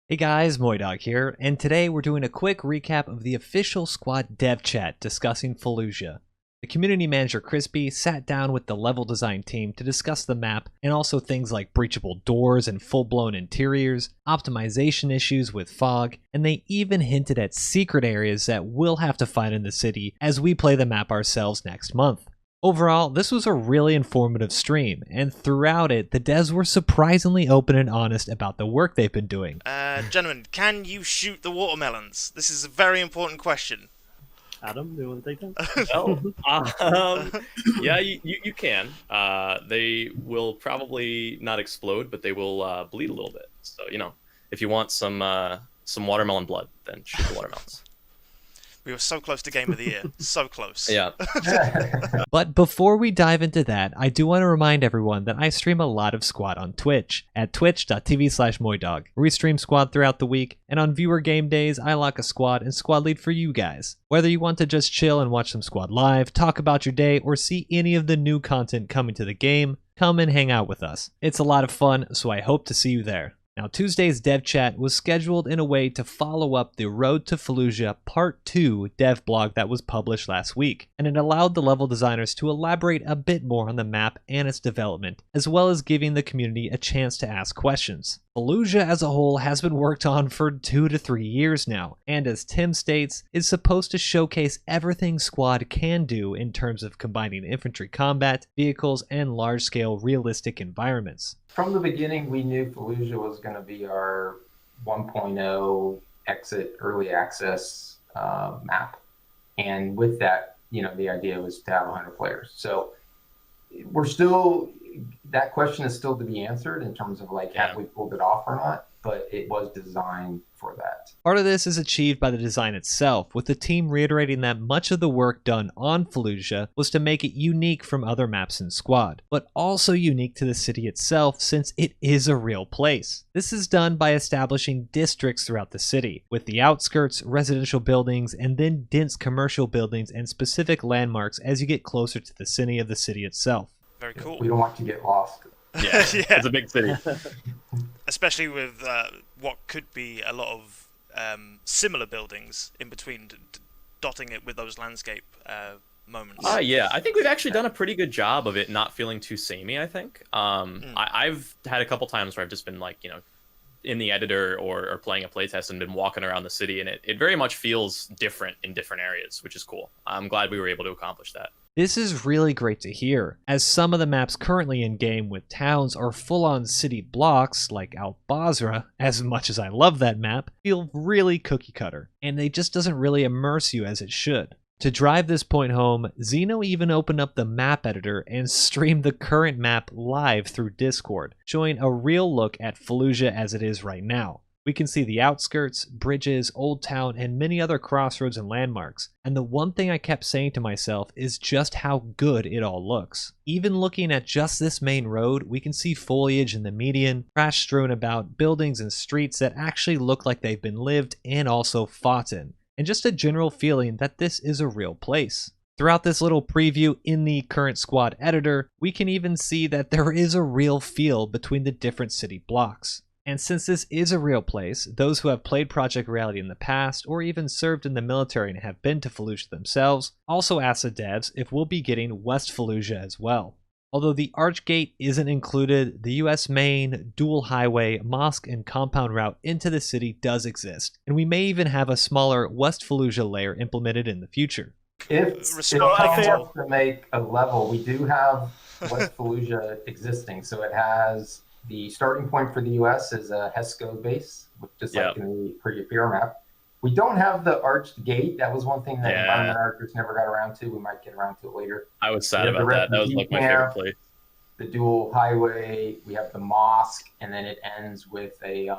Hey guys, MoiDawg here, and today we're doing a quick recap of the official squad dev chat discussing Fallujah. The community manager Crispy sat down with the level design team to discuss the map and also things like breachable doors and full-blown interiors, optimization issues with fog, and they even hinted at secret areas that we'll have to find in the city as we play the map ourselves next month. Overall, this was a really informative stream, and throughout it, the devs were surprisingly open and honest about the work they've been doing. Gentlemen, can you shoot the watermelons? This is a very important question. Adam, do you want to take that? Yeah, you can. They will probably not explode, but they will bleed a little bit. So, you know, if you want some watermelon blood, then shoot the watermelons. We were so close to Game of the Year. So close. Yeah. But before we dive into that, I do want to remind everyone that I stream a lot of Squad on Twitch at twitch.tv/MoiDawg, where we stream Squad throughout the week, and on viewer game days, I lock a squad and squad lead for you guys. Whether you want to just chill and watch some Squad live, talk about your day, or see any of the new content coming to the game, come and hang out with us. It's a lot of fun, so I hope to see you there. Now, Tuesday's dev chat was scheduled in a way to follow up the Road to Fallujah Part 2 dev blog that was published last week, and it allowed the level designers to elaborate a bit more on the map and its development, as well as giving the community a chance to ask questions. Fallujah as a whole has been worked on for 2 to 3 years now, and as Tim states, is supposed to showcase everything Squad can do in terms of combining infantry combat, vehicles, and large-scale realistic environments. From the beginning, we knew Fallujah was going to be our 1.0 exit early access map. And with that, you know, the idea was to have 100 players. So we're still, that question is still to be answered in terms of like, have we pulled it off or not? But it was designed for that. Part of this is achieved by the design itself, with the team reiterating that much of the work done on Fallujah was to make it unique from other maps in Squad, but also unique to the city itself since it is a real place. This is done by establishing districts throughout the city, with the outskirts, residential buildings, and then dense commercial buildings and specific landmarks as you get closer to the city of the city itself. Very cool. We don't want to get lost. Yeah, it's a big city. Especially with what could be a lot of similar buildings in between, dotting it with those landscape moments. Yeah, I think we've actually done a pretty good job of it not feeling too samey, I think. I've had a couple times where I've just been like, you know, in the editor or playing a playtest and been walking around the city, and it very much feels different in different areas, which is cool. I'm glad we were able to accomplish that. This is really great to hear, as some of the maps currently in-game with towns are full-on city blocks, like Al-Basra, as much as I love that map, feel really cookie-cutter, and it just doesn't really immerse you as it should. To drive this point home, Xeno even opened up the map editor and streamed the current map live through Discord, showing a real look at Fallujah as it is right now. We can see the outskirts, bridges, Old Town, and many other crossroads and landmarks. And the one thing I kept saying to myself is just how good it all looks. Even looking at just this main road, we can see foliage in the median, trash strewn about, buildings and streets that actually look like they've been lived and also fought in. And just a general feeling that this is a real place. Throughout this little preview in the current Squad editor, we can even see that there is a real feel between the different city blocks. And since this is a real place, those who have played Project Reality in the past, or even served in the military and have been to Fallujah themselves, also asked the devs if we'll be getting West Fallujah as well. Although the Archgate isn't included, the US main, dual highway, mosque, and compound route into the city does exist, and we may even have a smaller West Fallujah layer implemented in the future. If someone wants to make a level, we do have West Fallujah existing, so it has the starting point for the US is a HESCO base, just like in the pre-appear map. We don't have the arched gate. That was one thing that environment archers never got around to. We might get around to it later. I was sad about that. That was like my favorite place. The dual highway, we have the mosque, and then it ends with a,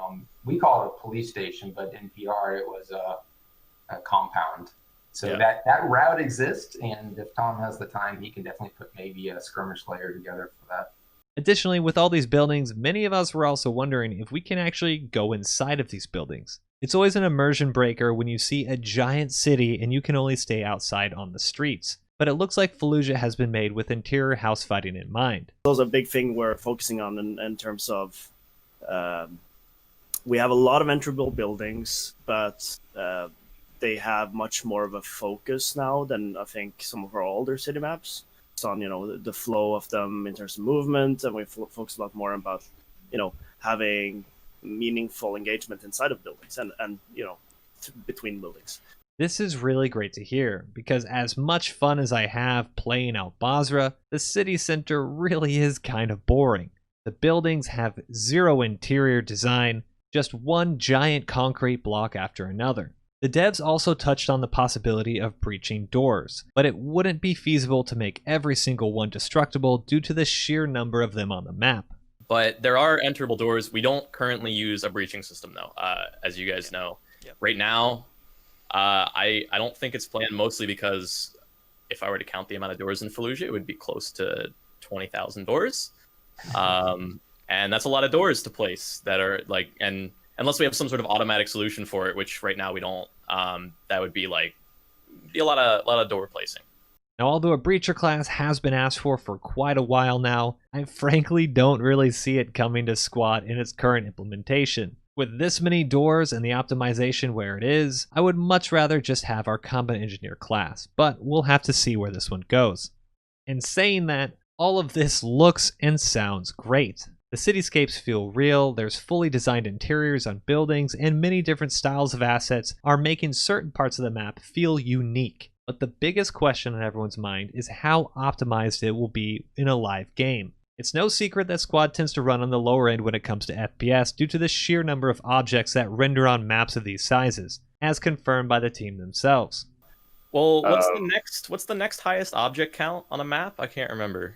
we call it a police station, but in PR it was a compound. So that route exists, and if Tom has the time, he can definitely put maybe a skirmish layer together for that. Additionally, with all these buildings, many of us were also wondering if we can actually go inside of these buildings. It's always an immersion breaker when you see a giant city and you can only stay outside on the streets. But it looks like Fallujah has been made with interior house fighting in mind. Those are a big thing we're focusing on in terms of we have a lot of entry-level buildings, but they have much more of a focus now than I think some of our older city maps. It's on, the flow of them in terms of movement, and we focus a lot more about, having meaningful engagement inside of buildings and between buildings. This is really great to hear, because as much fun as I have playing out Basra, the city center really is kind of boring. The buildings have zero interior design, just one giant concrete block after another. The devs also touched on the possibility of breaching doors, but it wouldn't be feasible to make every single one destructible due to the sheer number of them on the map. But there are enterable doors. We don't currently use a breaching system, though, as you guys know. Yep. Right now, I don't think it's planned, mostly because if I were to count the amount of doors in Fallujah, it would be close to 20,000 doors. And that's a lot of doors to place that are like, and unless we have some sort of automatic solution for it, which right now we don't, that would be a lot of door placing. Now, although a breacher class has been asked for quite a while now, I frankly don't really see it coming to Squad in its current implementation. With this many doors and the optimization where it is, I would much rather just have our combat engineer class, but we'll have to see where this one goes. In saying that, all of this looks and sounds great. The cityscapes feel real, there's fully designed interiors on buildings, and many different styles of assets are making certain parts of the map feel unique. But the biggest question on everyone's mind is how optimized it will be in a live game. It's no secret that Squad tends to run on the lower end when it comes to FPS due to the sheer number of objects that render on maps of these sizes, as confirmed by the team themselves. Well, what's the next highest object count on a map? I can't remember.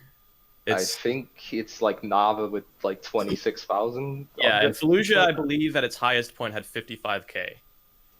I think it's like Nava with like 26,000. Yeah, and Fallujah, I believe, at its highest point had 55k.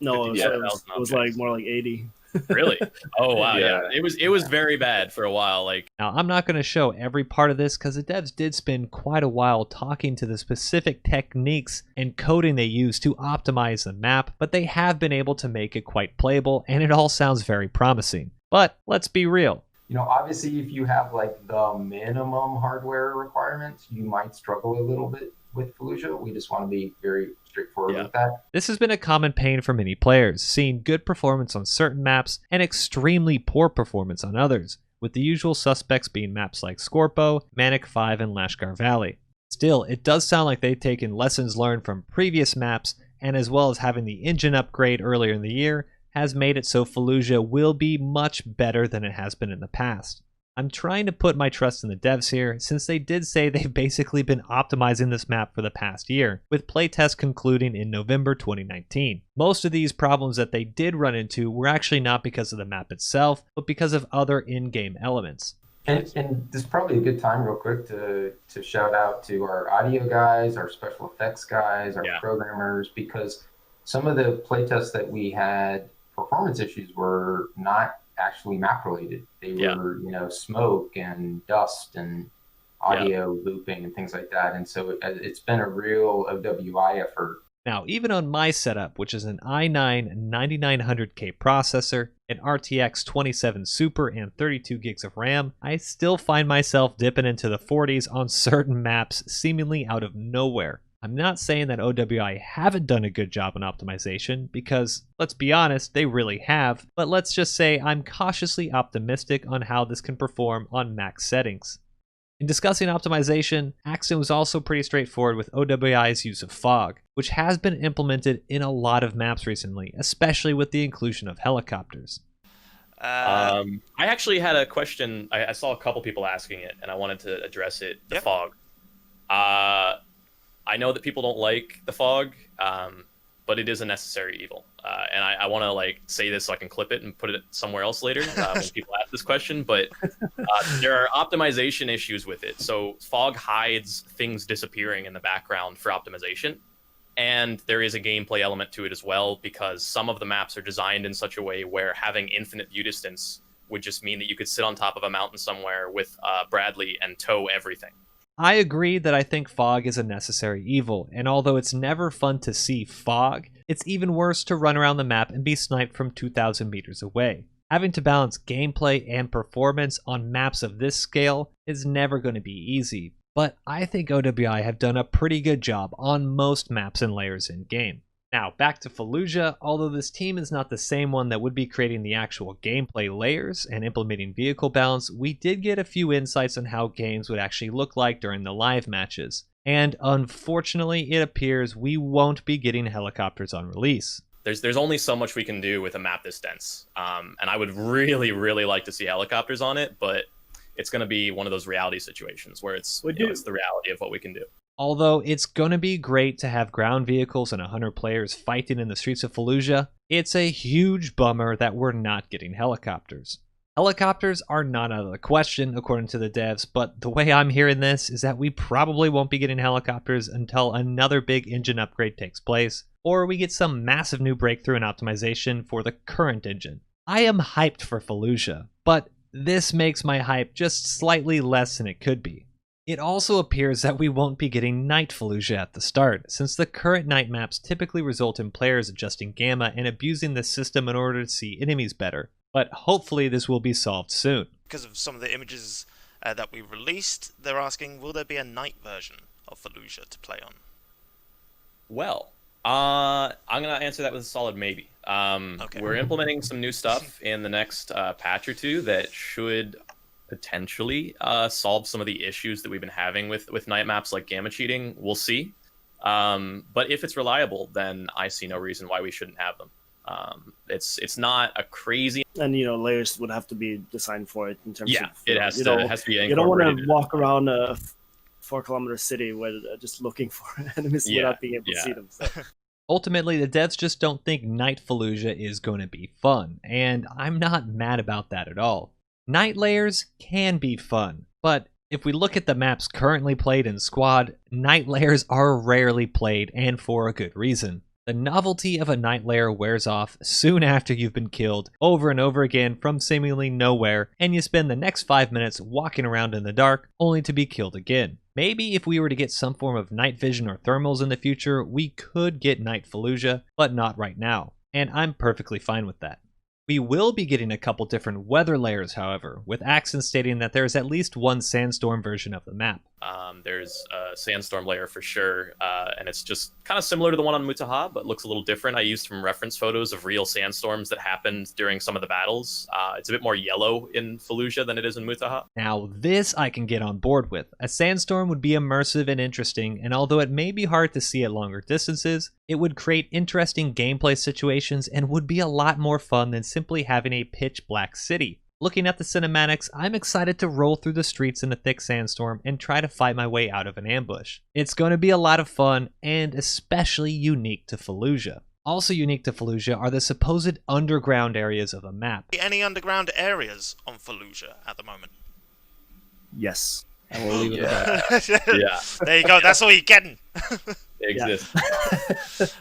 No, it was like more like 80. Really? Oh wow, yeah. It was very bad for a while. Now, I'm not going to show every part of this because the devs did spend quite a while talking to the specific techniques and coding they use to optimize the map, but they have been able to make it quite playable, and it all sounds very promising. But let's be real. Obviously, if you have like the minimum hardware requirements, you might struggle a little bit with Fallujah. We just want to be very straightforward with that. This has been a common pain for many players, seeing good performance on certain maps and extremely poor performance on others, with the usual suspects being maps like Scorpo, Manic 5, and Lashkar Valley. Still, it does sound like they've taken lessons learned from previous maps, and as well as having the engine upgrade earlier in the year, has made it so Fallujah will be much better than it has been in the past. I'm trying to put my trust in the devs here, since they did say they've basically been optimizing this map for the past year, with playtests concluding in November 2019. Most of these problems that they did run into were actually not because of the map itself, but because of other in-game elements. And this is probably a good time real quick to shout out to our audio guys, our special effects guys, our programmers, because some of the playtests that we had, performance issues were not actually map related. They were, smoke and dust and audio looping and things like that. And so it's been a real OWI effort. Now, even on my setup, which is an i9 9900K processor, an RTX 27 Super, and 32 gigs of RAM, I still find myself dipping into the 40s on certain maps seemingly out of nowhere. I'm not saying that OWI haven't done a good job on optimization, because, let's be honest, they really have, but let's just say I'm cautiously optimistic on how this can perform on max settings. In discussing optimization, Axton was also pretty straightforward with OWI's use of fog, which has been implemented in a lot of maps recently, especially with the inclusion of helicopters. I actually had a question. I saw a couple people asking it, and I wanted to address it. The fog. I know that people don't like the fog, but it is a necessary evil. And I want to say this so I can clip it and put it somewhere else later when people ask this question. But there are optimization issues with it. So fog hides things disappearing in the background for optimization. And there is a gameplay element to it as well, because some of the maps are designed in such a way where having infinite view distance would just mean that you could sit on top of a mountain somewhere with Bradley and tow everything. I agree that I think fog is a necessary evil, and although it's never fun to see fog, it's even worse to run around the map and be sniped from 2,000 meters away. Having to balance gameplay and performance on maps of this scale is never going to be easy, but I think OWI have done a pretty good job on most maps and layers in game. Now, back to Fallujah, although this team is not the same one that would be creating the actual gameplay layers and implementing vehicle balance, we did get a few insights on how games would actually look like during the live matches. And unfortunately, it appears we won't be getting helicopters on release. There's only so much we can do with a map this dense, and I would really, really like to see helicopters on it, but it's going to be one of those reality situations where it's the reality of what we can do. Although it's gonna be great to have ground vehicles and 100 players fighting in the streets of Fallujah, it's a huge bummer that we're not getting helicopters. Helicopters are not out of the question, according to the devs, but the way I'm hearing this is that we probably won't be getting helicopters until another big engine upgrade takes place, or we get some massive new breakthrough in optimization for the current engine. I am hyped for Fallujah, but this makes my hype just slightly less than it could be. It also appears that we won't be getting Night Fallujah at the start, since the current night maps typically result in players adjusting gamma and abusing the system in order to see enemies better. But hopefully this will be solved soon. Because of some of the images that we released, they're asking, will there be a night version of Fallujah to play on? Well, I'm going to answer that with a solid maybe. Okay. We're implementing some new stuff in the next patch or two that should potentially solve some of the issues that we've been having with night maps like gamma cheating. We'll see. But if it's reliable, then I see no reason why we shouldn't have them. It's not a crazy... And, layers would have to be designed for it in terms of... it has to be incorporated. You don't want to walk around a 4-kilometer city where just looking for enemies without being able to see them. So. Ultimately, the devs just don't think Night Fallujah is going to be fun, and I'm not mad about that at all. Night layers can be fun, but if we look at the maps currently played in Squad, night layers are rarely played, and for a good reason. The novelty of a night layer wears off soon after you've been killed over and over again from seemingly nowhere, and you spend the next 5 minutes walking around in the dark only to be killed again. Maybe if we were to get some form of night vision or thermals in the future, we could get Night Fallujah, but not right now, and I'm perfectly fine with that. We will be getting a couple different weather layers, however, with Axon stating that there is at least one sandstorm version of the map. There's a sandstorm layer for sure, and it's just kind of similar to the one on Mutaha, but looks a little different. I used some reference photos of real sandstorms that happened during some of the battles. It's a bit more yellow in Fallujah than it is in Mutaha. Now this I can get on board with. A sandstorm would be immersive and interesting, and although it may be hard to see at longer distances, it would create interesting gameplay situations and would be a lot more fun than simply having a pitch black city. Looking at the cinematics, I'm excited to roll through the streets in a thick sandstorm and try to fight my way out of an ambush. It's going to be a lot of fun and especially unique to Fallujah. Also unique to Fallujah are the supposed underground areas of a map. Any underground areas on Fallujah at the moment? Yes. And we'll leave it at that. Yeah. There you go, that's all you're getting. They exist.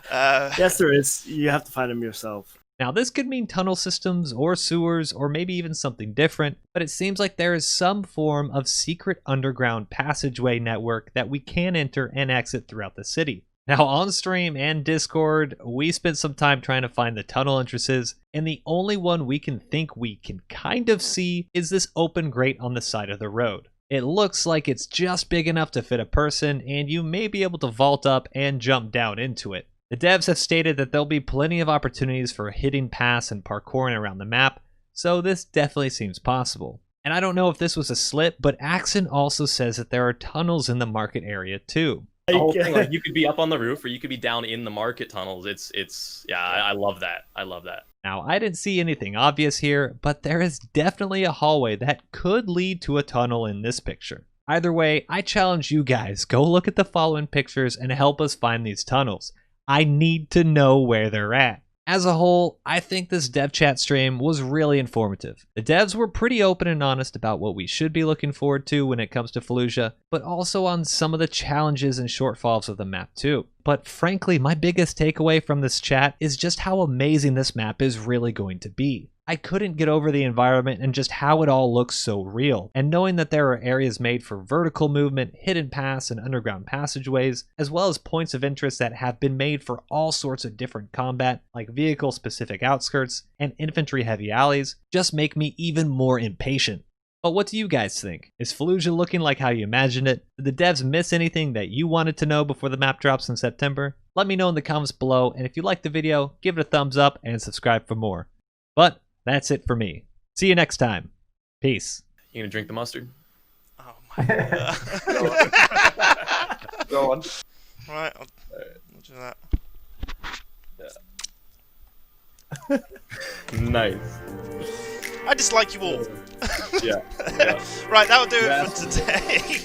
Yes, there is. You have to find them yourself. Now this could mean tunnel systems or sewers or maybe even something different, but it seems like there is some form of secret underground passageway network that we can enter and exit throughout the city. Now on stream and Discord, we spent some time trying to find the tunnel entrances, and the only one we can think we can kind of see is this open grate on the side of the road. It looks like it's just big enough to fit a person, and you may be able to vault up and jump down into it. The devs have stated that there'll be plenty of opportunities for hitting pass and parkouring around the map, so this definitely seems possible. And I don't know if this was a slip, but Axon also says that there are tunnels in the market area too. The whole thing, like, you could be up on the roof or you could be down in the market tunnels. I love that. I love that. Now, I didn't see anything obvious here, but there is definitely a hallway that could lead to a tunnel in this picture. Either way, I challenge you guys, go look at the following pictures and help us find these tunnels. I need to know where they're at. As a whole, I think this dev chat stream was really informative. The devs were pretty open and honest about what we should be looking forward to when it comes to Fallujah, but also on some of the challenges and shortfalls of the map too. But frankly, my biggest takeaway from this chat is just how amazing this map is really going to be. I couldn't get over the environment and just how it all looks so real, and knowing that there are areas made for vertical movement, hidden paths, and underground passageways, as well as points of interest that have been made for all sorts of different combat, like vehicle-specific outskirts and infantry-heavy alleys, just make me even more impatient. But what do you guys think? Is Fallujah looking like how you imagined it? Did the devs miss anything that you wanted to know before the map drops in September? Let me know in the comments below, and if you liked the video, give it a thumbs up and subscribe for more. But that's it for me. See you next time. Peace. You gonna drink the mustard? Oh my god. Go on. Right, I'll do that. Nice. I dislike you all. Yeah. Right, that'll do it for today.